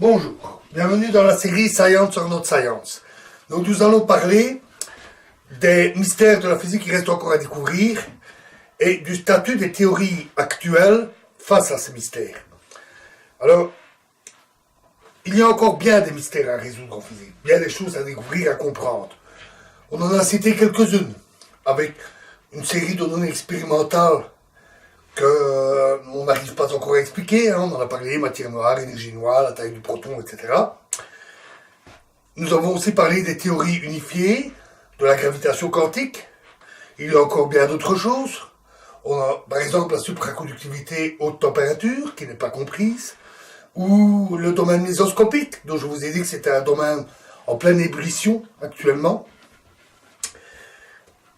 Bonjour, bienvenue dans la série Science or Not Science. Donc nous allons parler des mystères de la physique qui restent encore à découvrir et du statut des théories actuelles face à ces mystères. Alors, il y a encore bien des mystères à résoudre en physique, bien des choses à découvrir, à comprendre. On en a cité quelques-unes, avec une série de données expérimentales qu'on n'arrive pas encore à expliquer, on en a parlé, matière noire, énergie noire, la taille du proton, etc. Nous avons aussi parlé des théories unifiées, de la gravitation quantique. Il y a encore bien d'autres choses. On a par exemple la supraconductivité haute température, qui n'est pas comprise, ou le domaine mésoscopique, dont je vous ai dit que c'était un domaine en pleine ébullition actuellement.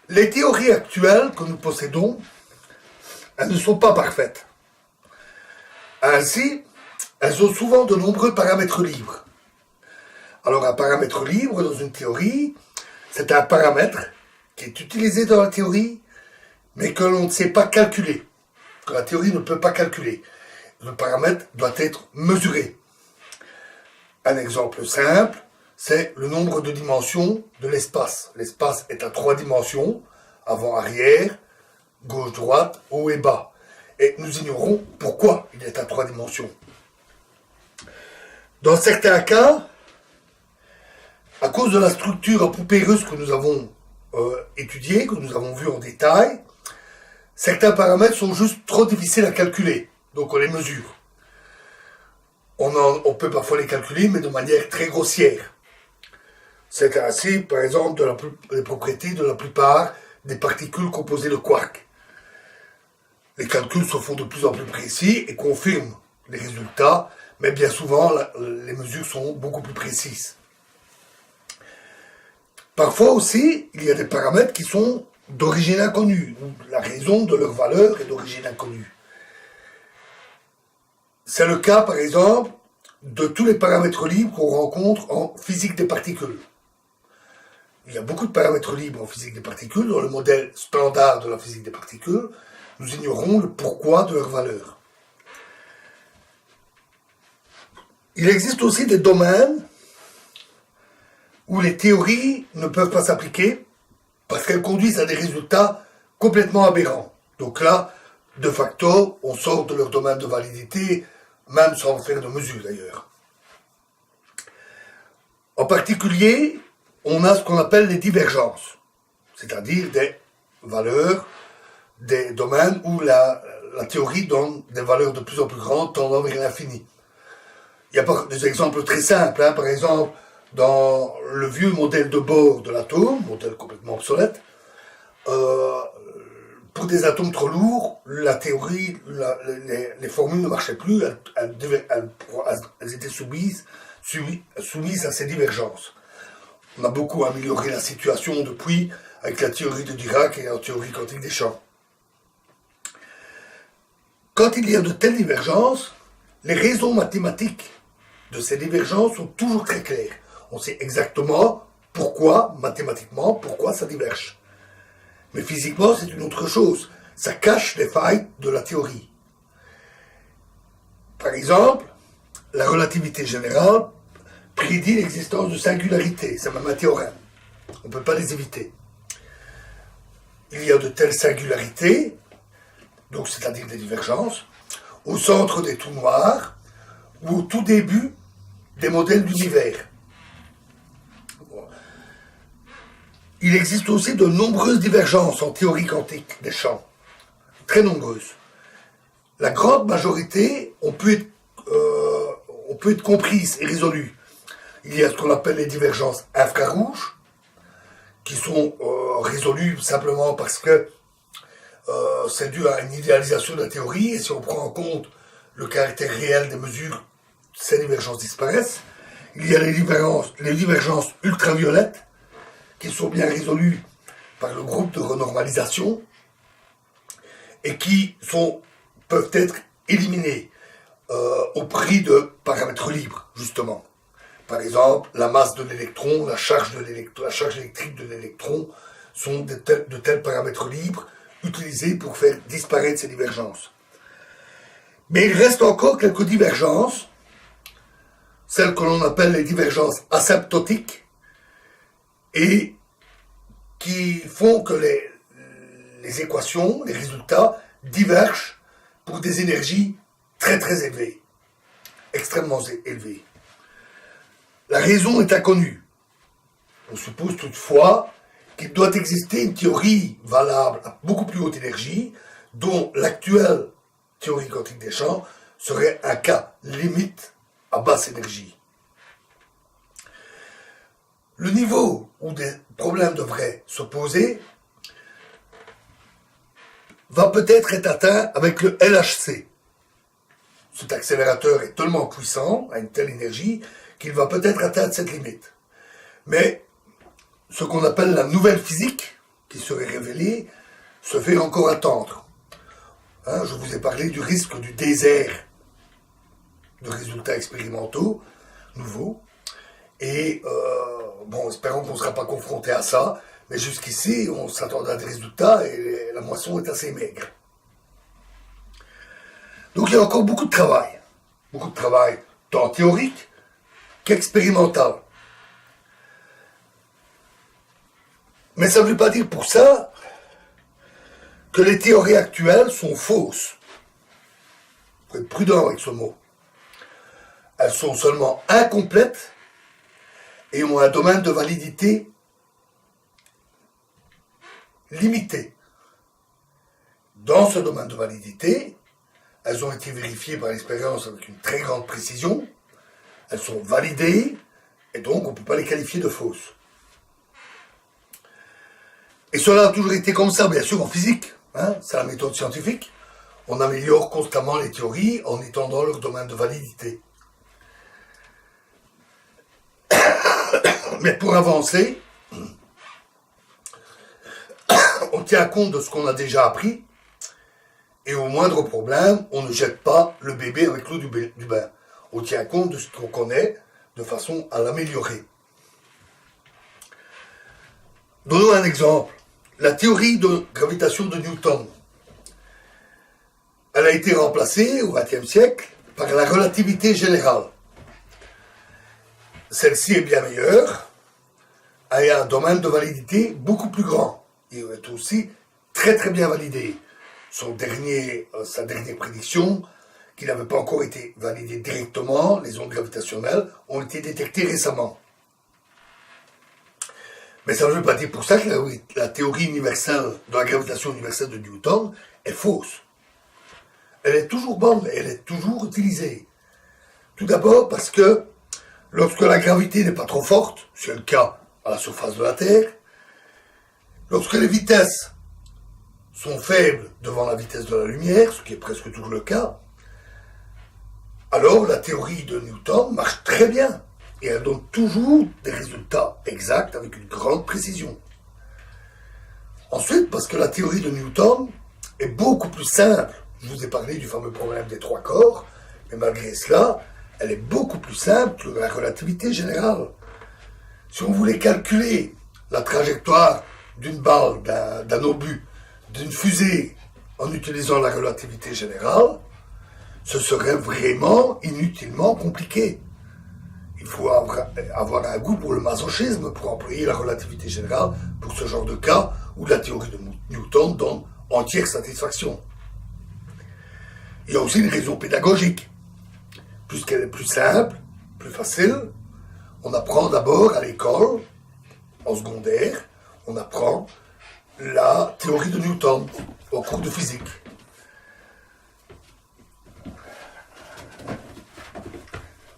Les théories actuelles que nous possédons, elles ne sont pas parfaites. Ainsi, elles ont souvent de nombreux paramètres libres. Alors un paramètre libre dans une théorie, c'est un paramètre qui est utilisé dans la théorie, mais que l'on ne sait pas calculer, que la théorie ne peut pas calculer. Le paramètre doit être mesuré. Un exemple simple, c'est le nombre de dimensions de l'espace. L'espace est à 3 dimensions, avant-arrière, gauche-droite, haut et bas. Et nous ignorons pourquoi il est à 3 dimensions. Dans certains cas, à cause de la structure en poupée russe que nous avons étudiée, que nous avons vue en détail, certains paramètres sont juste trop difficiles à calculer. Donc on les mesure. On peut parfois les calculer, mais de manière très grossière. C'est ainsi, par exemple, les propriétés de la plupart des particules composées de quarks. Les calculs se font de plus en plus précis et confirment les résultats, mais bien souvent, les mesures sont beaucoup plus précises. Parfois aussi, il y a des paramètres qui sont d'origine inconnue, ou la raison de leur valeur est d'origine inconnue. C'est le cas, par exemple, de tous les paramètres libres qu'on rencontre en physique des particules. Il y a beaucoup de paramètres libres en physique des particules. Dans le modèle standard de la physique des particules, nous ignorons le pourquoi de leur valeur. Il existe aussi des domaines où les théories ne peuvent pas s'appliquer parce qu'elles conduisent à des résultats complètement aberrants. Donc là, de facto, on sort de leur domaine de validité, même sans faire de mesure d'ailleurs. En particulier, on a ce qu'on appelle les divergences, c'est-à-dire des valeurs, des domaines où la théorie donne des valeurs de plus en plus grandes tendant vers l'infini. Il y a des exemples très simples, par exemple, dans le vieux modèle de Bohr de l'atome, modèle complètement obsolète, pour des atomes trop lourds, la théorie, les formules ne marchaient plus, elles étaient soumises à ces divergences. On a beaucoup amélioré la situation depuis avec la théorie de Dirac et la théorie quantique des champs. Quand il y a de telles divergences, les raisons mathématiques de ces divergences sont toujours très claires. On sait exactement pourquoi, mathématiquement, pourquoi ça diverge. Mais physiquement, c'est une autre chose. Ça cache les failles de la théorie. Par exemple, la relativité générale prédit l'existence de singularités. C'est même un théorème. On ne peut pas les éviter. Il y a de telles singularités, donc c'est-à-dire des divergences, au centre des trous noirs ou au tout début des modèles d'univers. Il existe aussi de nombreuses divergences en théorie quantique des champs, très nombreuses. La grande majorité ont pu être comprises et résolues. Il y a ce qu'on appelle les divergences infrarouges, qui sont résolues simplement parce que c'est dû à une idéalisation de la théorie, et si on prend en compte le caractère réel des mesures, ces divergences disparaissent. Il y a les divergences ultraviolettes, qui sont bien résolues par le groupe de renormalisation, et qui peuvent être éliminées au prix de paramètres libres, justement. Par exemple, la masse de l'électron, la charge électrique de l'électron sont de tels paramètres libres utilisés pour faire disparaître ces divergences. Mais il reste encore quelques divergences celles que l'on appelle les divergences asymptotiques et qui font que les équations, les résultats divergent pour des énergies très très élevées, extrêmement élevées. La raison est inconnue. On suppose toutefois qu'il doit exister une théorie valable à beaucoup plus haute énergie, dont l'actuelle théorie quantique des champs serait un cas limite à basse énergie. Le niveau où des problèmes devraient se poser va peut-être être atteint avec le LHC. Cet accélérateur est tellement puissant, à une telle énergie, qu'il va peut-être atteindre cette limite. Mais ce qu'on appelle la nouvelle physique, qui serait révélée, se fait encore attendre. Je vous ai parlé du risque du désert de résultats expérimentaux nouveaux. Et espérons qu'on ne sera pas confronté à ça. Mais jusqu'ici, on s'attendait à des résultats et la moisson est assez maigre. Donc il y a encore beaucoup de travail. Beaucoup de travail, tant théorique qu'expérimental. Mais ça ne veut pas dire pour ça que les théories actuelles sont fausses. Il faut être prudent avec ce mot. Elles sont seulement incomplètes et ont un domaine de validité limité. Dans ce domaine de validité, elles ont été vérifiées par l'expérience avec une très grande précision, elles sont validées, et donc on ne peut pas les qualifier de fausses. Et cela a toujours été comme ça, bien sûr, en physique. C'est la méthode scientifique. On améliore constamment les théories en étendant leur domaine de validité. Mais pour avancer, on tient compte de ce qu'on a déjà appris, et au moindre problème, on ne jette pas le bébé avec l'eau du bain. On tient compte de ce qu'on connaît de façon à l'améliorer. Donnons un exemple. La théorie de gravitation de Newton. Elle a été remplacée au XXe siècle par la relativité générale. Celle-ci est bien meilleure, elle a un domaine de validité beaucoup plus grand et est aussi très très bien validée. Sa dernière prédiction, qui n'avait pas encore été validée directement, les ondes gravitationnelles, ont été détectées récemment. Mais ça ne veut pas dire pour ça que la théorie universelle de la gravitation universelle de Newton est fausse. Elle est toujours bonne, elle est toujours utilisée. Tout d'abord parce que lorsque la gravité n'est pas trop forte, c'est le cas à la surface de la Terre, lorsque les vitesses sont faibles devant la vitesse de la lumière, ce qui est presque toujours le cas, alors la théorie de Newton marche très bien. Et elle donne toujours des résultats exacts avec une grande précision. Ensuite, parce que la théorie de Newton est beaucoup plus simple. Je vous ai parlé du fameux problème des trois corps, mais malgré cela, elle est beaucoup plus simple que la relativité générale. Si on voulait calculer la trajectoire d'une balle, d'un obus, d'une fusée, en utilisant la relativité générale, ce serait vraiment inutilement compliqué. Il faut avoir un goût pour le masochisme pour employer la relativité générale pour ce genre de cas où la théorie de Newton donne entière satisfaction. Il y a aussi une raison pédagogique. Puisqu'elle est plus simple, plus facile, on apprend d'abord à l'école, en secondaire, on apprend la théorie de Newton au cours de physique.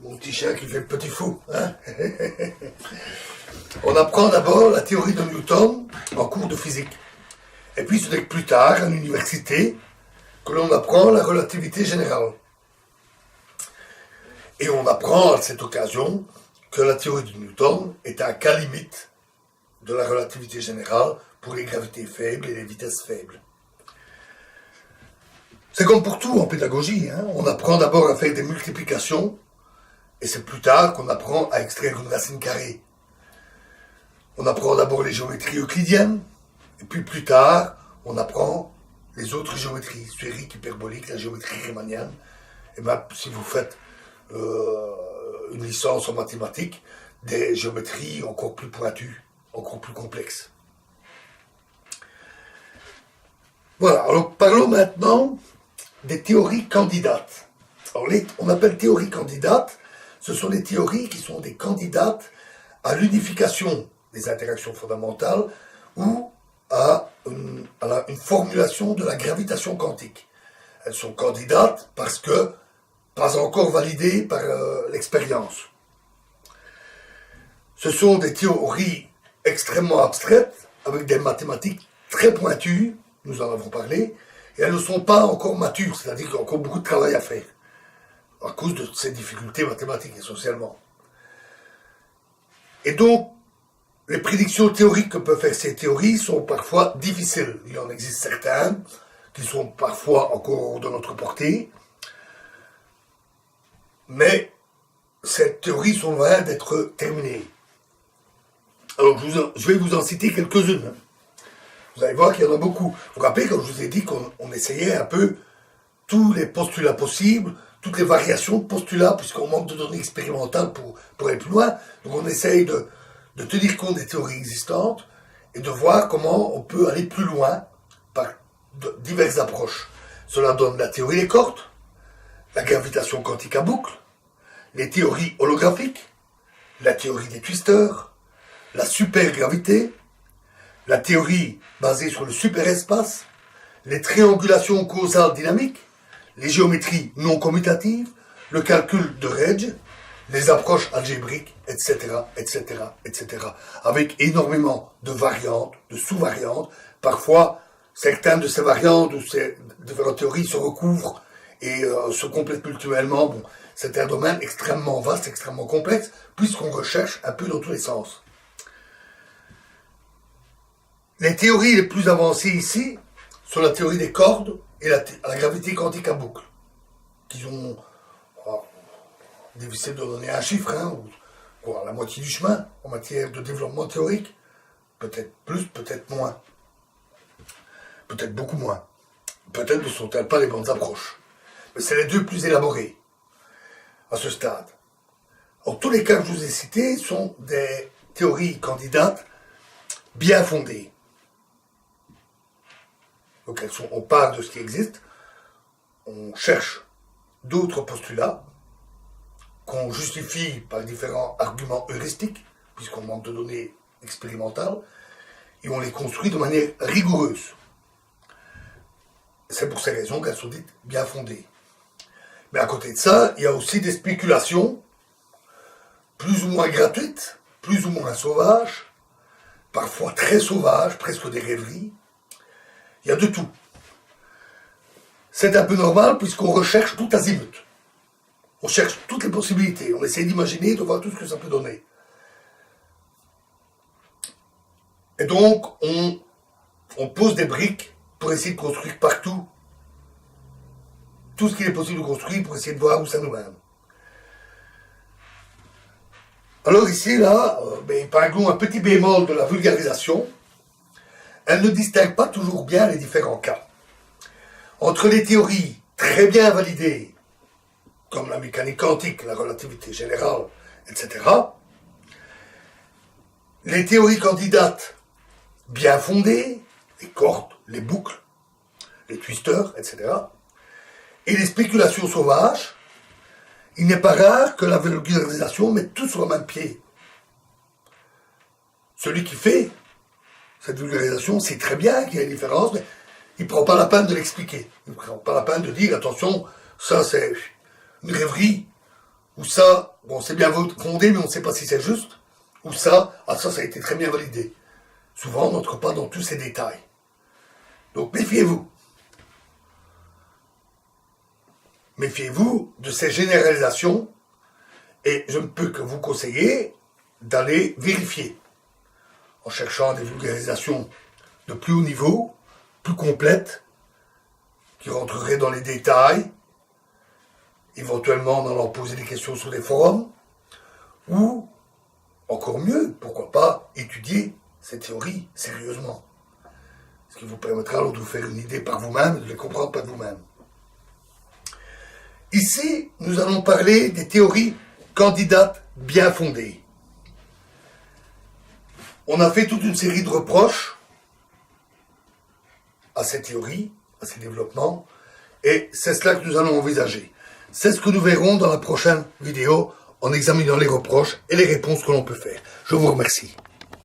Mon petit chien qui fait le petit fou, hein. On apprend d'abord la théorie de Newton en cours de physique. Et puis ce n'est que plus tard, à l'université, que l'on apprend la relativité générale. Et on apprend à cette occasion que la théorie de Newton est un cas limite de la relativité générale pour les gravités faibles et les vitesses faibles. C'est comme pour tout en pédagogie, hein. On apprend d'abord à faire des multiplications, et c'est plus tard qu'on apprend à extraire une racine carrée. On apprend d'abord les géométries euclidiennes, et puis plus tard, on apprend les autres géométries, sphériques, hyperboliques, la géométrie riemannienne. Et bien, si vous faites une une licence en mathématiques, des géométries encore plus pointues, encore plus complexes. Voilà, alors parlons maintenant des théories candidates. Alors, on appelle théories candidates, ce sont les théories qui sont des candidates à l'unification des interactions fondamentales ou à une formulation de la gravitation quantique. Elles sont candidates parce que pas encore validées par l'expérience. Ce sont des théories extrêmement abstraites, avec des mathématiques très pointues, nous en avons parlé, et elles ne sont pas encore matures, c'est-à-dire qu'il y a encore beaucoup de travail à faire, à cause de ces difficultés mathématiques essentiellement. Et donc, les prédictions théoriques que peuvent faire ces théories sont parfois difficiles. Il en existe certaines qui sont parfois encore de notre portée, mais ces théories sont loin d'être terminées. Alors, je vais vous en citer quelques-unes. Vous allez voir qu'il y en a beaucoup. Vous vous rappelez quand je vous ai dit qu'on essayait un peu tous les postulats possibles, toutes les variations de postulats, puisqu'on manque de données expérimentales pour aller plus loin. Donc on essaye de tenir compte des théories existantes et de voir comment on peut aller plus loin par diverses approches. Cela donne la théorie des cordes, la gravitation quantique à boucle, les théories holographiques, la théorie des twisters, la supergravité, la théorie basée sur le superespace, les triangulations causales dynamiques, les géométries non commutatives, le calcul de Rage, les approches algébriques, etc., etc., etc., avec énormément de variantes, de sous-variantes. Parfois, certaines de ces variantes ou ces différentes théories se recouvrent et se complètent mutuellement. Bon, c'est un domaine extrêmement vaste, extrêmement complexe, puisqu'on recherche un peu dans tous les sens. Les théories les plus avancées ici sont la théorie des cordes et la gravité quantique à boucle, qui ont difficile de donner un chiffre, ou la moitié du chemin en matière de développement théorique, peut-être plus, peut-être moins, peut-être beaucoup moins, peut-être ne sont-elles pas les bonnes approches, mais c'est les deux plus élaborées à ce stade. En tous les cas que je vous ai cités sont des théories candidates bien fondées. Donc on part de ce qui existe, on cherche d'autres postulats qu'on justifie par différents arguments heuristiques, puisqu'on manque de données expérimentales, et on les construit de manière rigoureuse. C'est pour ces raisons qu'elles sont dites bien fondées. Mais à côté de ça, il y a aussi des spéculations, plus ou moins gratuites, plus ou moins sauvages, parfois très sauvages, presque des rêveries. Il y a de tout. C'est un peu normal puisqu'on recherche tout azimut. On cherche toutes les possibilités, on essaie d'imaginer, de voir tout ce que ça peut donner. Et donc, on pose des briques pour essayer de construire partout tout ce qu'il est possible de construire pour essayer de voir où ça nous mène. Alors ici, là, parlons un petit bémol de la vulgarisation. Elle ne distingue pas toujours bien les différents cas. Entre les théories très bien validées, comme la mécanique quantique, la relativité générale, etc., les théories candidates bien fondées, les cordes, les boucles, les twisters, etc., et les spéculations sauvages, il n'est pas rare que la vulgarisation mette tout sur le même pied. Celui qui fait cette vulgarisation sait très bien qu'il y a une différence, mais il ne prend pas la peine de l'expliquer. Il ne prend pas la peine de dire, attention, ça c'est une rêverie, ou ça, bon, c'est bien fondé, mais on ne sait pas si c'est juste, ou ça, ça a été très bien validé. Souvent, on n'entre pas dans tous ces détails. Donc, méfiez-vous. Méfiez-vous de ces généralisations, et je ne peux que vous conseiller d'aller vérifier, en cherchant des vulgarisations de plus haut niveau, plus complètes, qui rentreraient dans les détails, éventuellement en allant poser des questions sur des forums, ou, encore mieux, pourquoi pas, étudier ces théories sérieusement. Ce qui vous permettra alors de vous faire une idée par vous-même et de les comprendre par vous-même. Ici, nous allons parler des théories candidate bien fondée. On a fait toute une série de reproches à ces théories, à ces développements, et c'est cela que nous allons envisager. C'est ce que nous verrons dans la prochaine vidéo en examinant les reproches et les réponses que l'on peut faire. Je vous remercie.